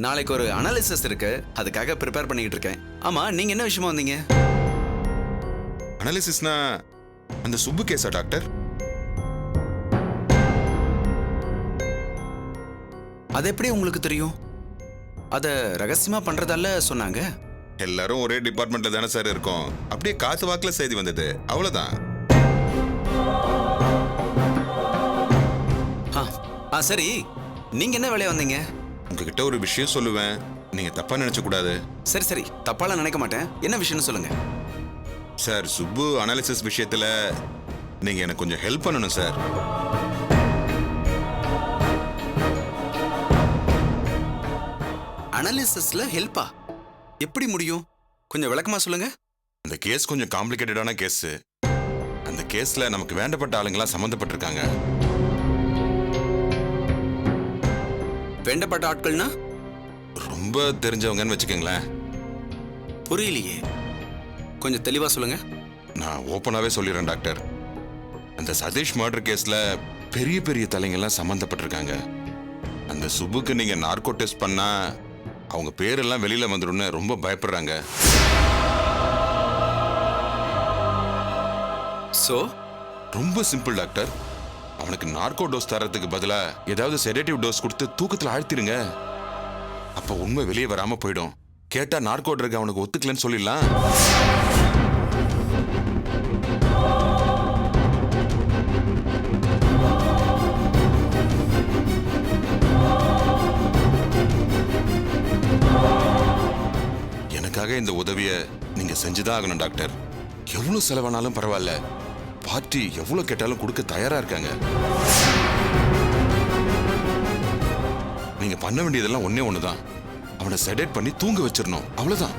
நாளைக்கு ஒரு அனாலிசிஸ் இருக்கு, அதுக்காக ப்ரிப்பேர் பண்ணிட்டு இருக்கேன். ஆமா, நீங்க என்ன விஷயமா வந்தீங்க? அனாலிசிஸ்னா அந்த சுப்பு கேஸா டாக்டர்? அது எப்படி உங்களுக்கு தெரியும்? அத ரகசியமா பண்றதால சொன்னாங்க. எல்லாரும் ஒரே டிபார்ட்மெண்ட்ல தானே சார் இருக்கோம். அப்படியே காத்து வாக்குல செய்தி வந்தது, அவ்வளவுதான். சரி, நீங்க என்ன வேலையா வந்தீங்க? உங்ககிட்ட ஒரு விஷயம் சொல்லுவேன், நீங்க தப்பா நினைச்ச கூடாது. சரி சரி, தப்பாலாம் நினைக்க மாட்டேன். என்ன விஷயம்னு சொல்லுங்க. சார், சுப்பு அனாலிசிஸ் விஷயத்துல நீங்க எனக்கு கொஞ்சம் ஹெல்ப் பண்ணணும் சார். அனாலிசிஸ்ல ஹெல்ப்பா? எப்படி முடியும்? கொஞ்சம் விளக்கமா சொல்லுங்க. அந்த கேஸ் கொஞ்சம் காம்ப்ளிகேட்டடான கேஸ். அந்த கேஸ்ல நமக்கு வேண்டப்பட்ட ஆளுங்களாம் சம்பந்தப்பட்டிருக்காங்க. வேண்டப்பட்ட ஆட்கள்னா? ரொம்ப தெரிஞ்சவங்கன்னு வச்சுக்கோங்களேன். புரியலையே, கொஞ்சம் தெளிவா சொல்லுங்க. நான் ஓப்பனாவே சொல்லிடுறேன் டாக்டர். அந்த சதீஷ் மர்டர் கேஸ்ல பெரிய பெரிய தலைங்கெல்லாம் சம்பந்தப்பட்டிருக்காங்க. அந்த சுப்புக்கு நீங்க நார்கோ டெஸ்ட் பண்ணா அவங்க பேரெல்லாம் வெளியில வந்துடும்னு ரொம்ப பயப்படுறாங்க. சோ ரொம்ப சிம்பிள் டாக்டர். அவனுக்கு நார்கோ டோஸ் தரத்துக்கு பதிலா ஏதாவது செடேட்டிவ் டோஸ் கொடுத்து தூக்கத்துல ஆழ்த்திடுங்க. அப்ப உண்மை வெளியே வராம போயிடும். கேட்டா நார்கோ ட்ரக் அவனுக்கு ஒத்துக்கலன்னு சொல்லிடலாம். எனக்காக இந்த உதவியை நீங்க செஞ்சுதான் ஆகணும் டாக்டர். எவ்வளவு செலவானாலும் பரவாயில்ல, பார்ட்டி எவ்வளவு கேட்டாலும் கொடுக்க தயாரா இருக்காங்க. நீங்க பண்ண வேண்டியதெல்லாம் ஒண்ணே ஒண்ணுதான். அவனை செடேட் பண்ணி தூங்க வச்சிடணும், அவ்வளவுதான்.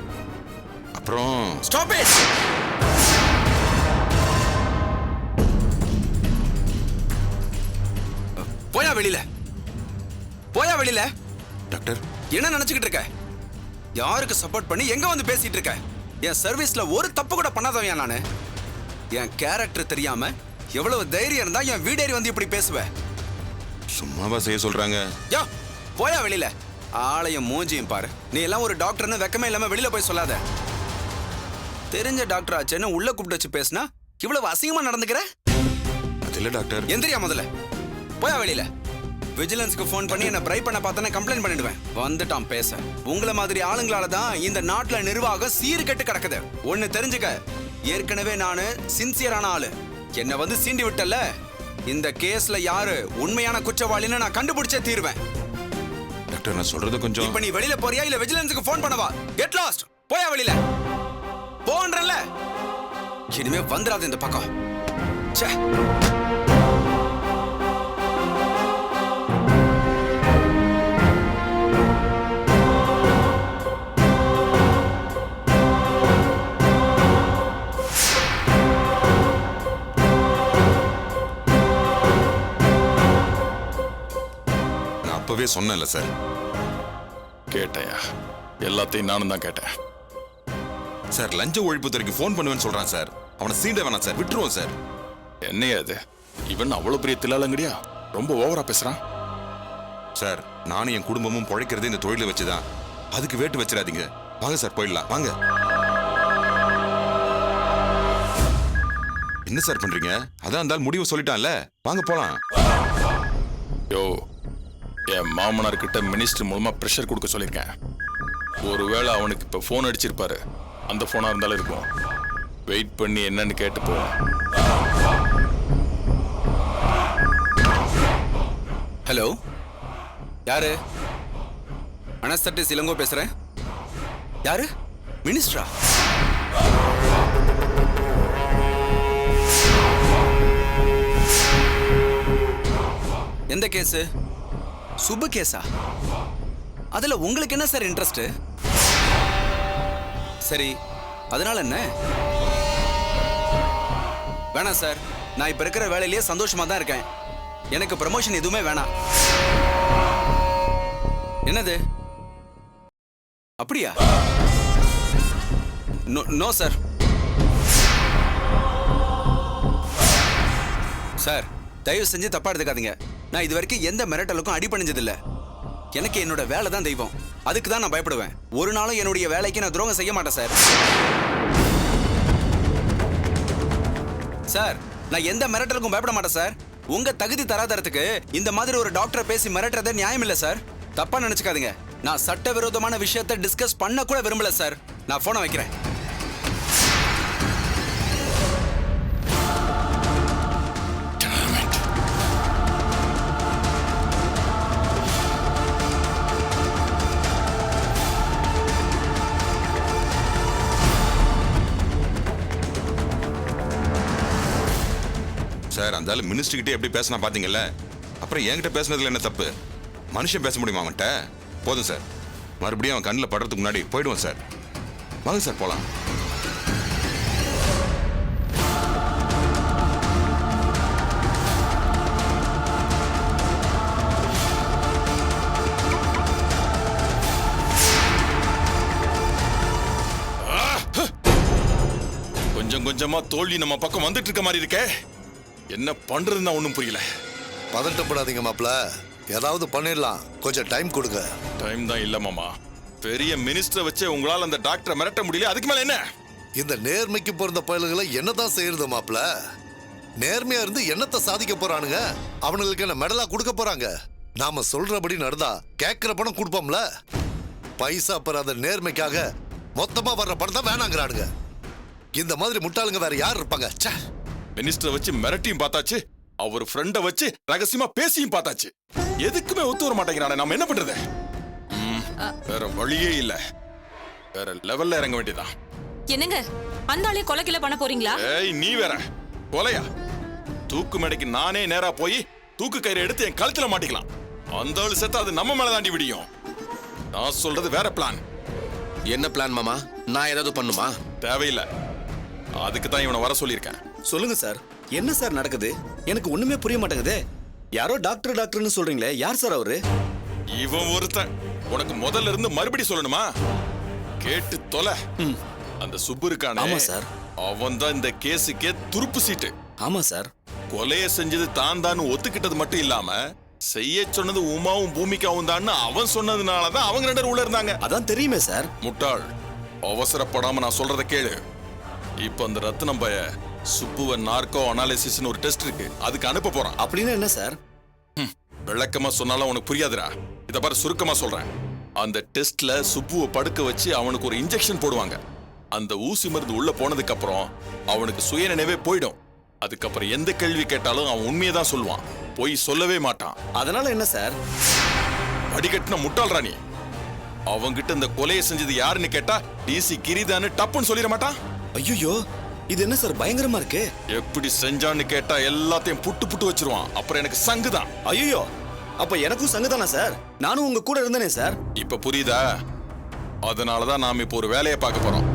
அப்புறம் ஸ்டாப் இட். போயா வெளியில, போயா வெளியில. டாக்டர், என்ன நினைச்சுக்கிட்டு இருக்க? யாருக்கு சப்போர்ட் பண்ணி எங்க வந்து பேசிட்டு இருக்க? என் சர்வீஸ்ல ஒரு தப்பு கூட பண்ணாதவன் நானு. என் கேரக்டர் தெரியாம எவ்வளவு தைரியம் இருந்தா என் வீடேறி வந்து இப்படி பேசுவ? சும்மாவா செய்ய சொல்றாங்க? யா, போயா வெளியில. ஆளையும் மூஞ்சியும் பாரு. நீ எல்லாம் ஒரு டாக்டர்னு வெக்கமே இல்லாம வெளியில போய் சொல்லாத. தெரிஞ்ச டாக்டர் ஆச்சுன்னு உள்ள கூப்பிட்டு வச்சு பேசினா இவ்வளவு அசிங்கமா நடந்துக்கிற? அது இல்ல டாக்டர். எந்திரியா முதல்ல, போயா வெளியில. விஜிலன்ஸ்க்கு ஃபோன் பண்ணி என்ன பிரைப் பண்ண பார்த்தனே கம்ப்ளைண்ட் பண்ணிடுவேன். வந்துட்டான் பேச. உங்களை மாதிரி ஆளுங்களால தான் இந்த நாட்டுல நிர்வாகம் சீர்கெட்டு கிடக்குது. ஒன்னு தெரிஞ்சுக்க, ஏற்கனவே நானு சின்சியரான ஆளு. என்ன வந்து சீண்டி விட்டல, இந்த கேஸ்ல யாரு உண்மையான குற்றவாளின்னு நான் கண்டுபிடிச்சே தீருவேன். டாக்டர், நான் சொல்றது கொஞ்சம். இப்ப நீ வெளியில போறியா இல்ல விஜிலன்ஸ்க்கு ஃபோன் பண்ணவா? Get lost. போயா வெளியில. போன்றல. இனிமே வந்துராது இந்த பக்கம். ச்சே. அப்பவே சொன்னேன்ல சார். கேட்டையா? எல்லாத்தையும் நானும் தான் கேட்டேன் சார். லஞ்ச ஒழிப்புத்துறைக்கு ஃபோன் பண்ணுவேன்னு சொல்றான் சார். அவனை சீண்ட வேணாம் சார், விட்டுருவோம் சார். என்னையா அது? இவன் அவ்வளவு பெரிய தில்லாலங்கடியா? ரொம்ப ஓவரா பேசுறான் சார். நானும் என் குடும்பமும் பொழைக்கிறது இந்த தொழிலை வச்சுதான். அதுக்கு வேட்டு வச்சிடாதீங்க. வாங்க சார், போயிடலாம் வாங்க. என்ன சார் பண்றீங்க? அதான் இருந்தாலும் முடிவு சொல்லிட்டான்ல, வாங்க போலாம். யோ, என் மாமனார் கிட்ட மினிஸ்டர் மூலமா பிரஷர் கொடுக்க சொல்லியிருக்கேன். ஒருவேளை அவனுக்கு இப்ப போன் அடிச்சிருப்பாரு, அந்த போனா இருந்தாலும் இருக்கும். வெயிட் பண்ணி என்னன்னு கேட்டு போவோம். ஹலோ, யாரு? அனஸ்தட்டிஸ் இளங்கோ பேசுறேன். யாரு? மினிஸ்டரா? எந்த கேஸ்? சுப்பு கேஸா? அதுல உங்களுக்கு என்ன சார் இன்ட்ரெஸ்ட்? சரி, அதனால என்ன? வேணாம் சார், நான் இப்ப இருக்கிற வேலையிலேயே சந்தோஷமா தான் இருக்கேன். எனக்கு ப்ரமோஷன் எதுவுமே வேணாம். என்னது? அப்படியா? No sir. சார், தயவு செஞ்சு தப்பா எடுத்துக்காதீங்க. நான் இது வரைக்கும் எந்த மிரட்டலுக்கும் அடிபணிஞ்சதில்லை. எனக்கு என்னோட வேலை தான் தெய்வம். அதுக்கு தான் நான் பயப்படுவேன். ஒரு நாளும் என்னுடைய வேலைக்கு நான் துரோகம் செய்ய மாட்டேன் சார். சார், நான் எந்த மிரட்டலுக்கும் பயப்பட மாட்டேன் சார். உங்க தகுதி தராதரத்துக்கு இந்த மாதிரி ஒரு டாக்டரை பேசி மிரட்டுறது நியாயம் இல்ல சார். தப்பா நினைச்சுக்காதீங்க. நான் சட்டவிரோதமான விஷயத்தை டிஸ்கஸ் பண்ண கூட விரும்பல சார். நான் போனை வைக்கிறேன். சார் அந்த ஆளு மினிஸ்டர் கிட்டே எப்படி பேசினா பாத்தீங்கல்ல, அப்புறம் என்கிட்ட பேசுனதுல என்ன தப்பு? மனுஷன் பேச முடியுமா அவன்கிட்ட? போதும் சார், மறுபடியும் அவன் கண்ணில் படுறதுக்கு முன்னாடி போயிடுவோம் சார். வாங்க சார் போலாம். கொஞ்சம் கொஞ்சமா தோல்வி நம்ம பக்கம் வந்துட்டு இருக்க மாதிரி இருக்கே. என்ன பண்றதுன்னா ஒண்ணும் புரியல. பதட்டப்படாதீங்க மாப்ள, ஏதாவது பண்ணிடலாம். கொஞ்சம் டைம் கொடுங்க. டைம் தான் இல்ல மாமா. பெரிய மினிஸ்டரை வச்சு உங்களால அந்த டாக்டரை மிரட்ட முடியல. அதுக்கு மேல என்ன? இந்த நேர்மைக்கு பிறந்த பயல்களை என்னதான் செய்யறது மாப்ள? நேர்மையா இருந்து என்னத்தை சாதிக்க போறானுங்க? அவனுங்களுக்கு என்ன மெடலா கொடுக்க போறாங்க? நாம சொல்றபடி நடந்தா கேட்கிற பணம் கொடுப்போம்ல. பைசா பெறாத நேர்மைக்காக மொத்தமா வர்ற பணம் தான் வேணாங்கிறானுங்க. இந்த மாதிரி முட்டாளுங்க வேற யார் இருப்பாங்க? ச்சே. மினிஸ்டரை வச்சு மிரட்டியும் பார்த்தாச்சு, அவர் ஃப்ரெண்டை வச்சு ரகசியமா பேசியும் பார்த்தாச்சு. எதுக்குமே ஒத்து வர மாட்டேங்கிறானே. நாம என்ன பண்றது? வேற வழியே இல்ல. வேற லெவல்ல இறங்க வேண்டியதான். என்னங்க, அந்த ஆளே கொலைக்கில பண்ண போறீங்களா? ஏய், நீ வேற கொலையா? தூக்கு மேடைக்கு நானே நேரா போய் தூக்கு கயிறை எடுத்து என் கழுத்துல மாட்டிக்கலாம். அந்த ஆளு செத்தா அது நம்ம மேல தாண்டி விடியும். நான் சொல்றது வேற பிளான். என்ன பிளான் மாமா? நான் ஏதாவது பண்ணுமா? தேவையில்லை. அதுக்கு தான் இவனை வர சொல்லியிருக்கேன். சொல்லுங்க சார், என்ன சார் நடக்குது? எனக்கு ஒண்ணுமே புரிய மாட்டேங்குதே. யாரோ டாக்டர் டாக்டர்னு சொல்றீங்களே, யார் சார் அவரு? இவன் ஒருத்தன். உனக்கு முதல்ல இருந்து மறுபடி சொல்லணுமா? கேட்டு தொலை. அந்த சுப்பு இருக்கானே. ஆமா சார். அவன் தான் இந்த கேஸுக்கே துருப்பு சீட்டு. ஆமா சார். கொலைய செஞ்சது தான் ஒத்துக்கிட்டது மட்டும் இல்லாம செய்ய சொன்னது உமாவும் பூமிக்காவும் தான் அவன் சொன்னதுனாலதான் அவங்க 2 பேரும் உள்ள இருந்தாங்க. அதான் தெரியுமே சார். முட்டாள், அவசரப்படாம நான் சொல்றத கேளு. இப்ப அந்த ரத்னம் பய சுப்புவ நார்கோ அனாலிசிஸ்னு ஒரு டெஸ்ட் இருக்கு, அதுக்கு அனுப்ப போறான். அப்படின்னா என்ன சார்? விளக்கமா சொன்னாலும் உனக்கு புரியாதுடா. இத பாரு, சுருக்கமா சொல்றேன். அந்த டெஸ்ட்ல சுப்புவை படுக்க வச்சு அவனுக்கு ஒரு இன்ஜெக்ஷன் போடுவாங்க. அந்த ஊசி மருந்து உள்ள போனதுக்கு அப்புறம் அவனுக்கு சுயநினைவே போயிடும். அதுக்கப்புறம் எந்த கேள்வி கேட்டாலும் அவன் உண்மையை தான் சொல்லுவான், போய் சொல்லவே மாட்டான். அதனால என்ன சார்? வடிகட்டின முட்டாள் ராணி. அவங்கிட்ட இந்த கொலையை செஞ்சது யாருன்னு கேட்டா டிசி கிரிதான்னு டப்புன்னு சொல்லிட மாட்டான். ஐயோ, இது என்ன சார் பயங்கரமா இருக்கு? எப்படி செஞ்சான்னு கேட்டா எல்லாத்தையும் புட்டு புட்டு வச்சிருவான். அப்புறம் எனக்கு சங்குதான். ஐயோ, அப்ப எனக்கும் சங்குதானா சார்? நானும் உங்க கூட இருந்தேனே சார். இப்ப புரியுதா? அதனாலதான் நாம இப்போ ஒரு வேலையை பார்க்க போறோம்.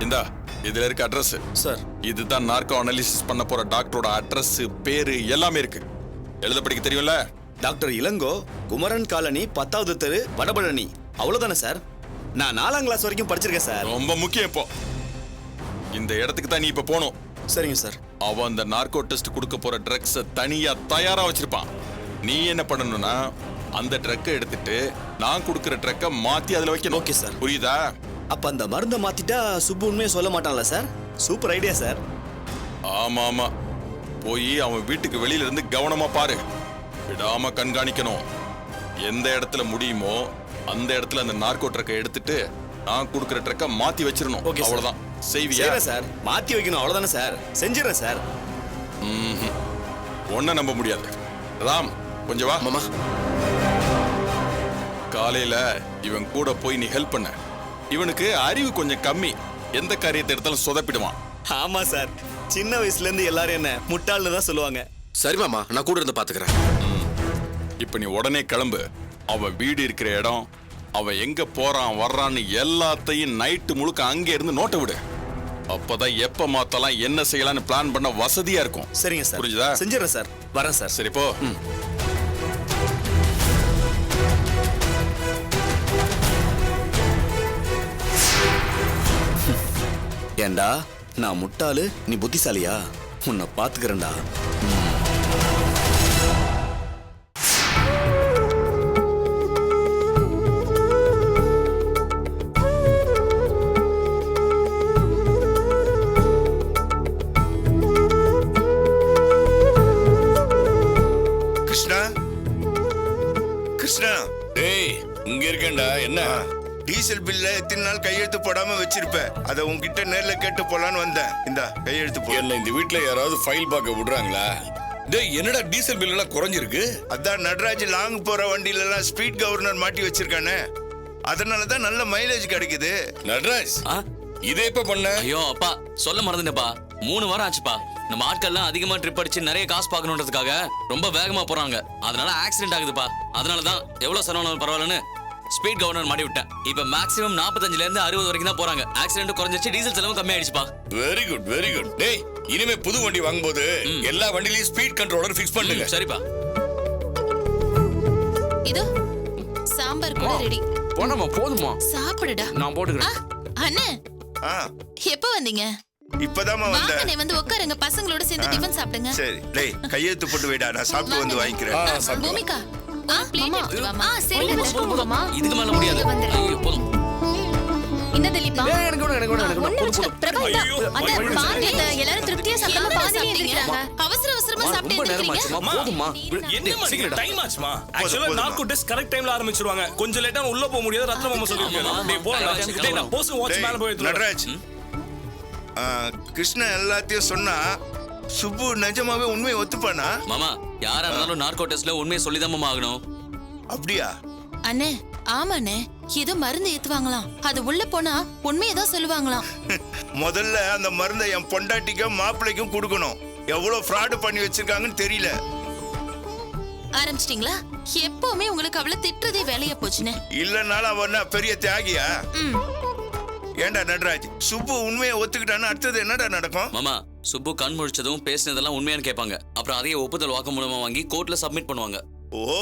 இந்தா, இதுல இருக்க அட்ரஸ் சார். இதுதான் நார்கோ அனாலிசிஸ் பண்ண போற டாக்டரோட அட்ரஸ், பேரு எல்லாமே இருக்கு. எழுத படிக்க தெரியும்ல? டாக்டர் இளங்கோ, குமரன் காலனி, 10வது தெரு, வடபழனி. அவ்வளவுதானே சார்? நான் 4ஆம் கிளாஸ் வரைக்கும் படிச்சிருக்கேன் சார். ரொம்ப முக்கியம். இப்போ இந்த இடத்துக்கு தான் நீ இப்ப போகணும். சரிங்க சார். அவன் அந்த நார்கோ டெஸ்ட் கொடுக்க போற ட்ரக்ஸ தனியா தயாரா வச்சிருப்பான். நீ என்ன பண்ணணும்னா அந்த ட்ரக்கை எடுத்துட்டு நான் கொடுக்கிற ட்ரக்கை மாத்தி அதுல வைக்கணும். Okay sir. புரியுதா? அப்ப அந்த மருந்தை மாத்திட்டா சுப்பு உண்மையை சொல்ல மாட்டான்ல சார்? Super idea sir. ஆமா ஆமா, போய் அவன் வீட்டுக்கு வெளியில இருந்து கவனமா பாரு. விடாம கண்காணிக்கணும். எந்த இடத்துல முடியுமோ அந்த இடத்துல அந்த நார்கோ ட்ரக்கை எடுத்துட்டு நான் கொடுக்கிற ட்ரக்கை மாத்தி வச்சிரணும். Okay sir. அவ்வளவுதான். செய்வியா? சார், மாத்தி வைக்கணும். அவ்வளவுதானே சார்? செஞ்சிடறேன் சார். ஒன்ன நம்ப முடியாது. ராம், கொஞ்சம் வா. மாமா, காலையில இவன் கூட போய் நீ ஹெல்ப் பண்ண. இவனுக்கு அறிவு கொஞ்சம் கம்மி. எந்த காரியத்தை எடுத்தாலும் சொதப்பிடுவான். ஆமா சார், சின்ன வயசுல இருந்து எல்லாரும் என்ன முட்டாள்னு தான் சொல்லுவாங்க. சரி மாமா, நான் கூட இருந்து பாத்துக்கிறேன். இப்ப நீ உடனே கிளம்பு. அவன் வீடு இருக்கிற இடம், அவன் எங்க போறான் வர்றான்னு எல்லாத்தையும் நைட்டு முழுக்க அங்கே இருந்து நோட்ட விடு. அப்பதான் எப்ப மாத்தலாம் என்ன செய்யலாம்னு பிளான் பண்ண வசதியா இருக்கும். சரிங்க சார். புரிஞ்சுதா? செஞ்சிடறேன் சார். வரேன் சார். சரி போ. ஏண்டா, நான் முட்டாளு, நீ புத்திசாலியா? உன்னை பாத்துக்கிறேன்டா. இங்க இருக்கேன்டா. என்ன டீசல் பில்ல எத்தனை நாள் கையெழுத்து போடாம வச்சிருப்ப? அத உன்கிட்ட நேர்ல கேட்டு போலான்னு வந்தேன். இந்தா கையெழுத்து போ. என்ன இந்த வீட்ல யாராவது ஃபைல் பார்க்க விடுறாங்களா? டேய், என்னடா டீசல் பில் எல்லாம் குறைஞ்சிருக்கு? அதான் நடராஜ் லாங் போற வண்டியில எல்லாம் ஸ்பீட் கவர்னர் மாட்டி வச்சிருக்கானே, அதனாலதான் நல்ல மைலேஜ் கிடைக்குது. நடராஜ், இதே இப்ப பண்ண? ஐயோ அப்பா, சொல்ல மறந்துட்டேப்பா. 3 வாரம் ஆச்சுப்பா. நம்ம ஆட்கள்லாம் அதிகமா ட்ரிப் அடிச்சு நிறைய காசு பார்க்கணுன்றதுக்காக ரொம்ப வேகமா போறாங்க. அதனால ஆக்சிடென்ட் ஆகுதுப்பா. அதனாலதான் எவ்வளவு செலவானாலும் பரவாயில்லன்னு ஸ்பீட் கவர்னர் மாட்டி விட்டேன். இப்ப மேக்ஸிமம் 45ல இருந்து 60 வரைக்கும் தான் போறாங்க. ஆக்சிடென்ட் குறைஞ்சிச்சு, டீசல் செலவும் கம்மியாயிடுச்சுப்பா. Very good, very good. டேய், இனிமே புது வண்டி வாங்கும்போது எல்லா வண்டிலயும் ஸ்பீட் கண்ட்ரோலர் ஃபிக்ஸ் பண்ணுங்க. சரிப்பா. இதோ சாம்பார் கூட ரெடி. போனமா போதுமா? சாப்பிடுடா. நான் போட்டுக்கிறேன். அண்ணே, ஆ, எப்போ வந்தீங்க? இப்பதாம்மா வந்தேன். வாங்கண்ணே, வந்து உட்காருங்க. பசங்களோட சேர்ந்து டிஃபன் சாப்பிடுங்க. சரி, டேய் கையெழுத்து போட்டு வைடா, நான் சாப்பிட்டு வந்து வாங்கிக்கிறேன். பூமிகா, பிளேட் எடுத்து வாமா. சரி, இதுக்கு மேல முடியாது. ஐயோ போதும். இந்த திலீபா. எனக்கு போதும். பிரபா, அண்ணே பாருங்க, எல்லாரும் திருப்தியா சாப்பிடாம பாதியில எந்திரிக்கிறாங்க. அவசர அவசரமா சாப்பிட்டு எந்திரிக்கிறீங்க. போதுமா? என்ன டைம் ஆச்சுமா? ஆக்சுவலா நார்கோ டெஸ்ட் கரெக்ட் டைம்ல ஆரம்பிச்சிருவாங்க. கொஞ்சம் லேட்டா உள்ள போக முடியாது. ரத்ன மாமா சொல்லிருக்காங்க. டேய் போடா. டேய் நான் போஸ் வாட்ச் மேல போயிட்டு நடராஜ், கிருஷ்ண எல்லாத்தையும் சொன்னா சுப்பு நிஜமாவே உண்மையை ஒத்துப்பானா? மாமா, யாரா இருந்தாலும் நார்கோ டெஸ்ட்ல உண்மையை சொல்லிதான் மாமா ஆகணும். அப்படியா? அண்ணே, ஆமாண்ணே, ஏதோ மருந்து ஏத்துவாங்களாம். அது உள்ள போனா உண்மையதான் சொல்லுவாங்களாம். முதல்ல அந்த மருந்தை என் பொண்டாட்டிக்கும் மாப்பிள்ளைக்கும் கொடுக்கணும். எவ்வளவு ஃப்ராட் பண்ணி வச்சிருக்காங்கன்னு தெரியல. ஆரம்பிச்சிட்டீங்களா? எப்பவுமே உங்களுக்கு அவளை திட்டுறதே வேலையா போச்சுன்னு. இல்லனாலும் அவன் பெரிய தியாகியா? ஏண்டா நடராஜ், சுப்பு உண்மையை ஒத்துக்கிட்டான்னு அடுத்தது என்னடா நடக்கும்? மாமா, சுப்பு கண் முழிச்சதும் பேசினதெல்லாம் உண்மையானு கேட்பாங்க. அப்புறம் அதையே ஒப்புதல் வாக்குமூலமா வாங்கி கோர்ட்ல சப்மிட் பண்ணுவாங்க. ஓ,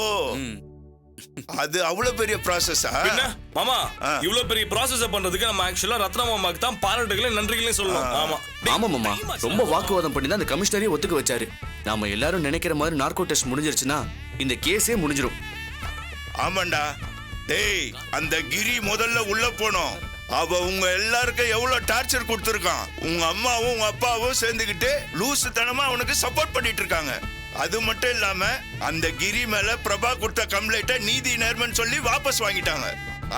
அது அவ்வளவு பெரிய ப்ராசஸா? என்ன மாமா, இவ்வளவு பெரிய ப்ராசஸ் பண்றதுக்கு நம்ம ஆக்சுவலா ரத்ன மாமாக்கு தான் பாராட்டுகளையும் நன்றிகளையும் சொல்லணும். ஆமா ஆமா மாமா, ரொம்ப வாக்குவாதம் பண்ணி தான் அந்த கமிஷனரே ஒத்துக்க வச்சாரு. நாம எல்லாரும் நினைக்கிற மாதிரி நார்கோ டெஸ்ட் முடிஞ்சிருச்சுன்னா இந்த கேஸே முடிஞ்சிரும். ஆமாண்டா. டேய், அந்த கிரி முதல்ல உள்ள போனோம். அவ உங்க எல்லாருக்கும் எவ்வளவு டார்ச்சர் கொடுத்துருக்கான். உங்க அம்மாவும் உங்க அப்பாவும் சேர்ந்துக்கிட்டு லூசுத்தனமா அவனுக்கு சப்போர்ட் பண்ணிட்டு இருக்காங்க. அது மட்டும் இல்லாம அந்த கிரி மேல பிரபா கொடுத்த கம்ப்ளைண்ட நீதி நேர்மன்னு சொல்லி வாபஸ் வாங்கிட்டாங்க.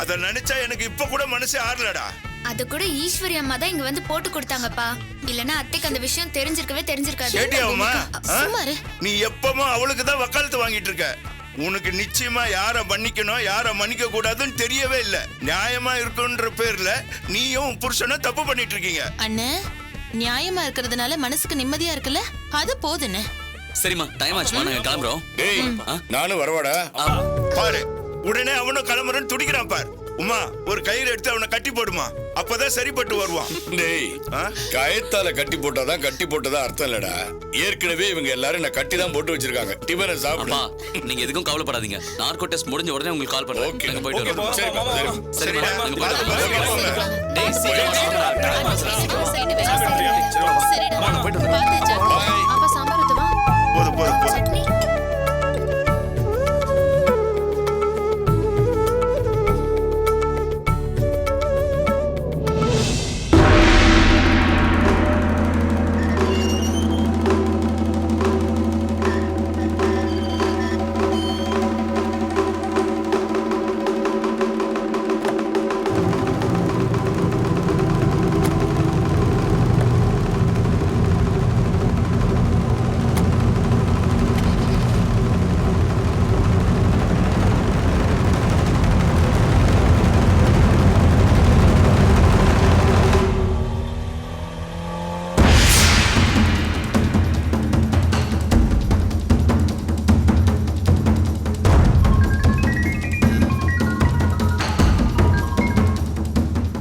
அத நினைச்சா எனக்கு இப்ப கூட மனசே ஆறலடா. அது கூட ஈஸ்வரி அம்மா தான் இங்க வந்து போட்டு கொடுத்தாங்கப்பா. இல்லனா அத்தைக்கு அந்த விஷயம் தெரிஞ்சிருக்காது. கேட்டியாமா? நீ எப்பவும் அவளுக்கு தான் வக்காலத்து வாங்கிட்டு இருக்க. உனக்கு நிச்சயமா யார மன்னிக்கணும் யார மன்னிக்க கூடாதுன்னு தெரியவே இல்ல. நியாயமா இருக்குன்ற பேர்ல நீயும் புருஷனும் தப்பு பண்ணிட்டு இருக்கீங்க. அண்ணே, நியாயமா இருக்கிறதுனால மனசுக்கு நிம்மதியா இருக்குல்ல, அது போதுன்னு. சரிம்மா, டைம் ஆச்சுமா, நாங்க கிளம்புறோம். டேய், நானும் வரவாடா? பாரு, உடனே அவனும் கிளம்புறன்னு துடிக்கிறான் பாரு. உமா, ஒரு கயிறு எடுத்து அவனை கட்டி போடுமா, அப்பதான் சரிப்பட்டு வருவான். டேய், கயத்தால கட்டி போட்டாதான் கட்டி போட்டதா அர்த்தம் இல்லடா. ஏற்கனவே இவங்க எல்லாரும் என்ன கட்டி தான் போட்டு வச்சிருக்காங்க. டிபனை சாப்பிடுப்பா. நீங்க எதுக்கும் கவலைப்படாதீங்க. நார்கோ டெஸ்ட் முடிஞ்ச உடனே உங்களுக்கு கால் பண்றேன். ஓகே, நாங்க போயிட்டு வரோம். சரி, நாங்க போயிட்டு வரோம். டேய், அப்பா சாம்பார் ஊத்துவா. போதும் போதும் போதும். சட்னி.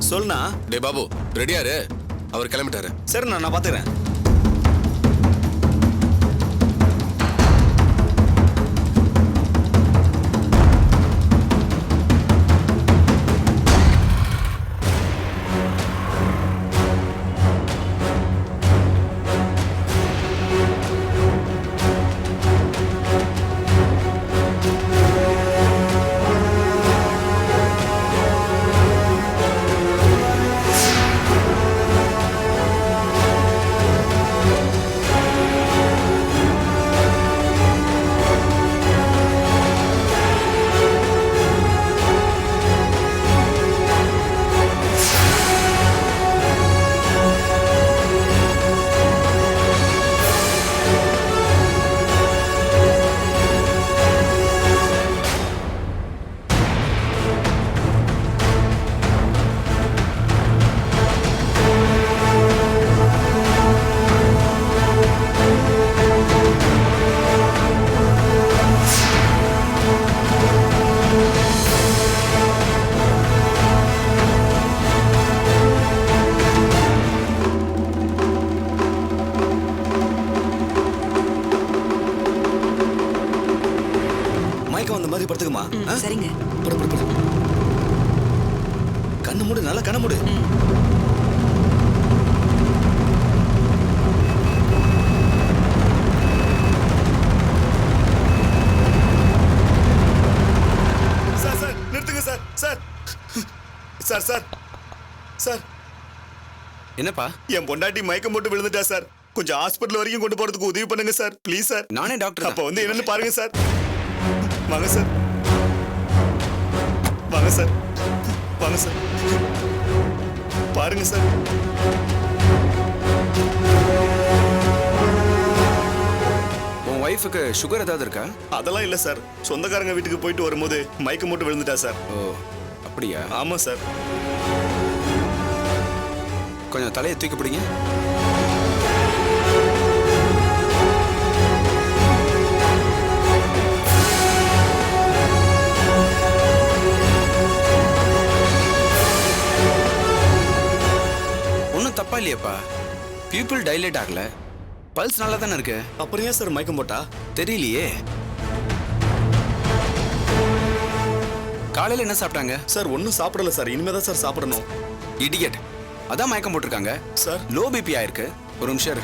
சொல்லுண்ணா. டே பாபு, ரெடியாரு? அவர் கிளம்பிட்டாரு. சரி, நான் பாத்துக்கிறேன். மாதிரி படுத்துக்குமா சரிங்க. படு படு படு. கண்ணு மூடு, நல்லா கண்ணு மூடு. சார் சார் நிறுத்துங்க sir sir sir sir sir என்னப்பா? என் பொண்டாட்டி மயக்கம் போட்டு விழுந்துட்டா சார். கொஞ்சம் ஹாஸ்பிட்டல் வரைக்கும் கொண்டு போறதுக்கு உதவி பண்ணுங்க சார் ப்ளீஸ் சார். நானே டாக்டர் அப்ப வந்து என்னன்னு பாருங்க சார். வாங்க சார், வாங்க சார், வாங்க சார், பாருங்க சார். உன் ஒய்ஃபுக்கு சுகர் ஏதாவது இருக்கா? அதெல்லாம் இல்ல சார். சொந்தக்காரங்க வீட்டுக்கு போயிட்டு வரும்போது மயக்கம் போட்டு விழுந்துட்டா சார். ஓ அப்படியா? ஆமா சார். கொஞ்சம் தலையை தூக்கி பிடிங்க. ஒன்றும் தப்பா இல்லையாப்பா? பியூப்பிள் டைலேட் ஆகல, பல்ஸ் நல்லா தானே இருக்கு. அப்புறம் ஏன் சார் மயக்கம் போட்டா? தெரியலையே. காலையில என்ன சாப்பிட்டாங்க? சார் ஒன்றும் சாப்பிடல சார், இனிமே தான் சார் சாப்பிடணும். இடியட், அதான் மயக்கம் போட்டிருக்காங்க சார். லோ பிபி ஆயிருக்கு. ஒரு நிமிஷம் இரு.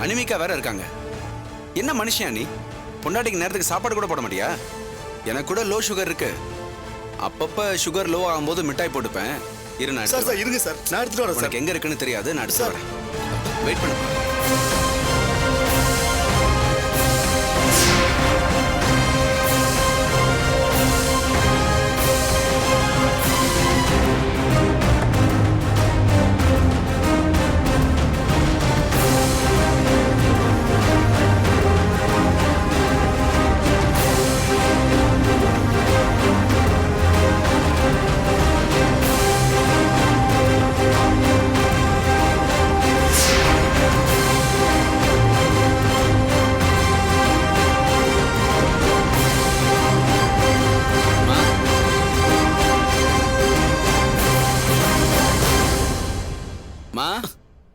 அனிமிக்கா வேற இருக்காங்க. என்ன மனுஷன் நீ? பொண்டாட்டிக்கு நேரத்துக்கு சாப்பாடு கூட போட மாட்டியா? எனக்கு கூட லோ சுகர் இருக்கு. அப்பப்ப சுகர் லோ ஆகும்போது மிட்டாய் போட்டுப்பேன். இரு நான் சார் சார் இருங்க சார், நான் எடுத்துட்டு வரேன் சார். உனக்கு எங்க இருக்குன்னு தெரியாது, நான் எடுத்து வரேன். வெயிட் பண்ணு.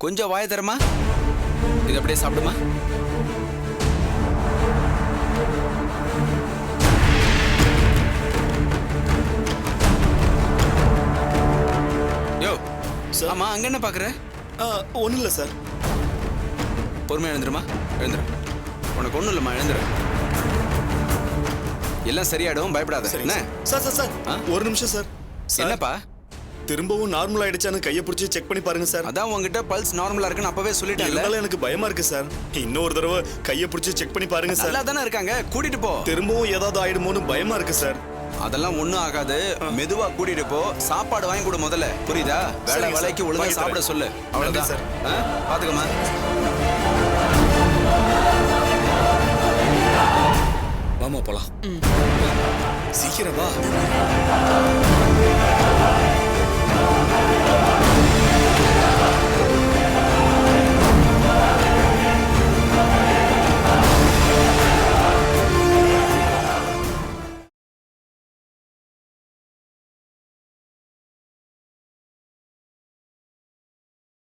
கொஞ்சம் வாய தரமா, இது அப்படியே சாப்பிடுமா. யோ ஆமா, அங்க என்ன பாக்குற? ஒன்றும் இல்லை சார். பொறுமையா எழுந்துருமா, எழுந்துரு. உனக்கு ஒண்ணும் இல்லம்மா, எழுந்துரு. எல்லாம் சரியாயிடும், பயப்படாத. என்ன சார் சார் சார் ஒரு நிமிஷம் சார். என்னப்பா? திரும்பவும் நார்மல் ஆயிடுச்சான்னு கையை பிடிச்சி செக் பண்ணி பாருங்க சார். அதான் உங்ககிட்ட பல்ஸ் நார்மலா இருக்குன்னு அப்பவே சொல்லிட்டேன். இருந்தாலும் எனக்கு பயமா இருக்கு சார். இன்னொரு தடவை கையை பிடிச்சி செக் பண்ணி பாருங்க சார். நல்லா தானே இருக்காங்க, கூட்டிட்டு போ. திரும்பவும் ஏதாவது ஆயிடுமோன்னு பயமா இருக்கு சார். அதெல்லாம் ஒண்ணும் ஆகாது, மெதுவா கூட்டிட்டு போ. சாப்பாடு வாங்கி கொடு முதல்ல, புரியுதா? வேலை வேலைக்கு ஒழுங்கா சாப்பிட சொல்லு, அவ்வளவுதான் சார். பாத்துக்கமா. வாமா போலாம், சீக்கிரம் வா.